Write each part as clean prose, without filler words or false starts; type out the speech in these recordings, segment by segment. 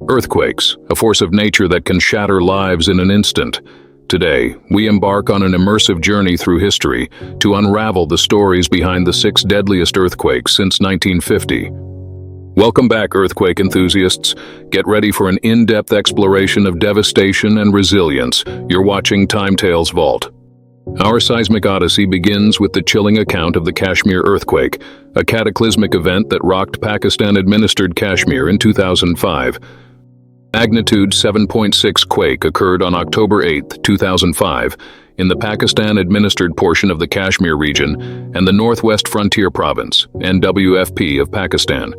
Earthquakes, a force of nature that can shatter lives in an instant. Today, we embark on an immersive journey through history to unravel the stories behind the 6 deadliest earthquakes since 1950. Welcome back, earthquake enthusiasts. Get ready for an in-depth exploration of devastation and resilience. You're watching Time Tales Vault. Our seismic odyssey begins with the chilling account of the Kashmir Earthquake, a cataclysmic event that rocked Pakistan-administered Kashmir in 2005. Magnitude 7.6 quake occurred on October 8, 2005, in the Pakistan-administered portion of the Kashmir region and the Northwest Frontier Province, NWFP of Pakistan.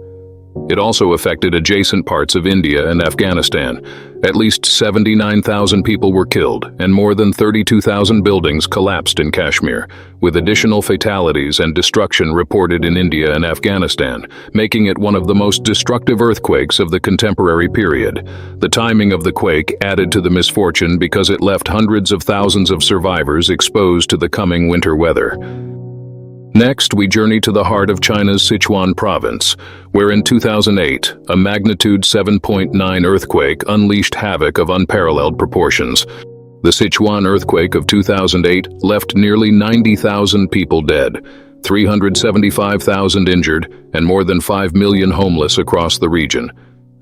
It also affected adjacent parts of India and Afghanistan. At least 79,000 people were killed, and more than 32,000 buildings collapsed in Kashmir, with additional fatalities and destruction reported in India and Afghanistan, making it one of the most destructive earthquakes of the contemporary period. The timing of the quake added to the misfortune because it left hundreds of thousands of survivors exposed to the coming winter weather. Next, we journey to the heart of China's Sichuan province, where in 2008, a magnitude 7.9 earthquake unleashed havoc of unparalleled proportions. The Sichuan earthquake of 2008 left nearly 90,000 people dead, 375,000 injured, and more than 5 million homeless across the region.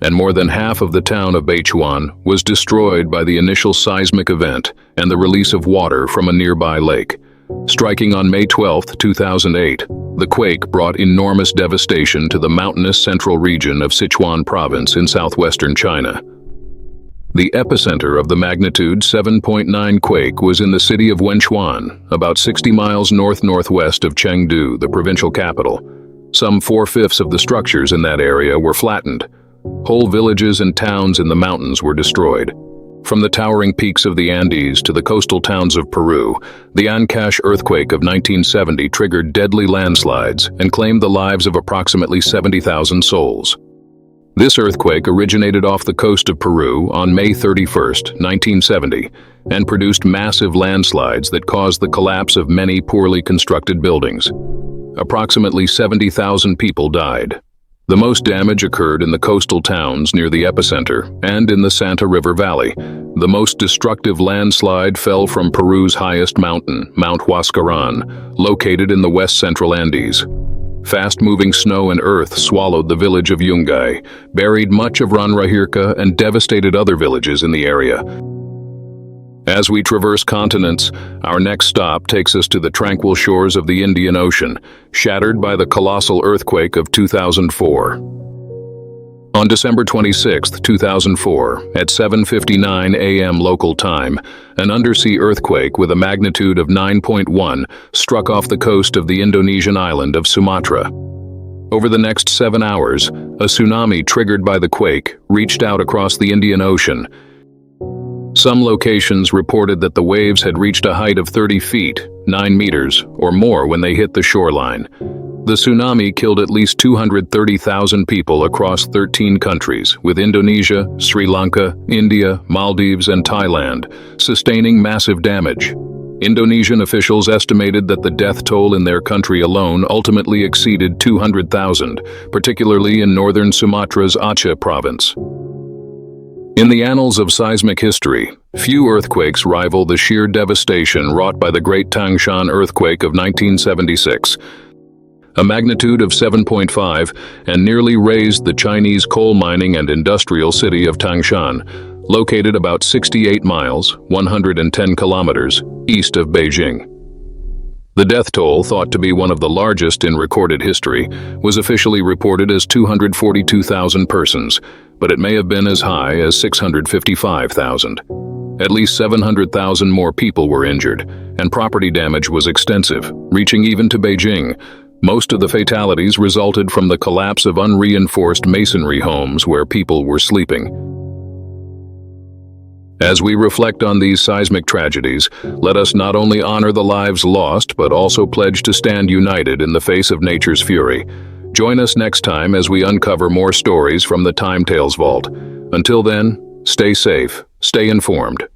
And more than half of the town of Beichuan was destroyed by the initial seismic event and the release of water from a nearby lake. Striking on May 12, 2008, the quake brought enormous devastation to the mountainous central region of Sichuan province in southwestern China. The epicenter of the magnitude 7.9 quake was in the city of Wenchuan, about 60 miles north-northwest of Chengdu, the provincial capital. Some 4/5 of the structures in that area were flattened. Whole villages and towns in the mountains were destroyed. From the towering peaks of the Andes to the coastal towns of Peru, the Ancash earthquake of 1970 triggered deadly landslides and claimed the lives of approximately 70,000 souls. This earthquake originated off the coast of Peru on May 31, 1970, and produced massive landslides that caused the collapse of many poorly constructed buildings. Approximately 70,000 people died. The most damage occurred in the coastal towns near the epicenter and in the Santa River Valley. The most destructive landslide fell from Peru's highest mountain, Mount Huascaran, located in the west-central Andes. Fast-moving snow and earth swallowed the village of Yungay, buried much of Ranrahirka, and devastated other villages in the area. As we traverse continents, our next stop takes us to the tranquil shores of the Indian Ocean, shattered by the colossal earthquake of 2004. On December 26, 2004, at 7:59 a.m. local time, an undersea earthquake with a magnitude of 9.1 struck off the coast of the Indonesian island of Sumatra. Over the next 7 hours, a tsunami triggered by the quake reached out across the Indian Ocean. Some locations reported that the waves had reached a height of 30 feet, 9 meters, or more when they hit the shoreline. The tsunami killed at least 230,000 people across 13 countries, with Indonesia, Sri Lanka, India, Maldives, and Thailand, sustaining massive damage. Indonesian officials estimated that the death toll in their country alone ultimately exceeded 200,000, particularly in northern Sumatra's Aceh province. In the annals of seismic history, few earthquakes rival the sheer devastation wrought by the Great Tangshan earthquake of 1976. A magnitude of 7.5 and nearly razed the Chinese coal mining and industrial city of Tangshan, located about 68 miles, 110 kilometers, east of Beijing. The death toll, thought to be one of the largest in recorded history, was officially reported as 242,000 persons, but it may have been as high as 655,000. At least 700,000 more people were injured, and property damage was extensive, reaching even to Beijing. Most of the fatalities resulted from the collapse of unreinforced masonry homes where people were sleeping. As we reflect on these seismic tragedies, let us not only honor the lives lost, but also pledge to stand united in the face of nature's fury. Join us next time as we uncover more stories from the Time Tales Vault. Until then, stay safe, stay informed,